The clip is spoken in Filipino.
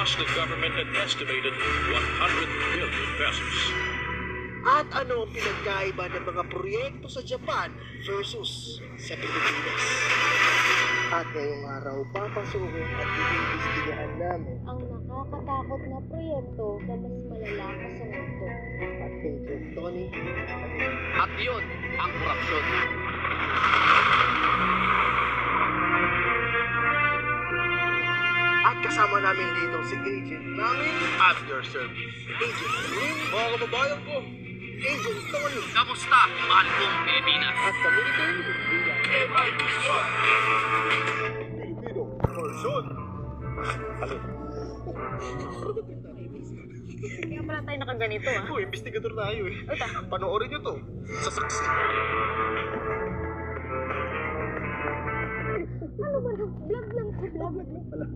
cost the government an estimated 100 billion pesos. At ano ang pinagkaiba ng mga proyekto sa Japan versus sa Pilipinas? At ngayong araw, papasukin at iimbestigahan namin Ang nakakatakot na proyekto na mas malala pa sa mundo. at Agent Tony. At yun, ang korupsyon. At kasama namin dito si Agent namin, At your service. Agent Lynn, Mga kababayan ko, Agent Tony, kamusta, mahal kong Pilipinas? at kami ito yung Filipino, person. Ano? Kaya pala tayo nakaganito ah. Ako, investigador tayo eh. Panoorin nyo to, sa saksi. Ano ba? Vlog lang ko. Vlog lang pala.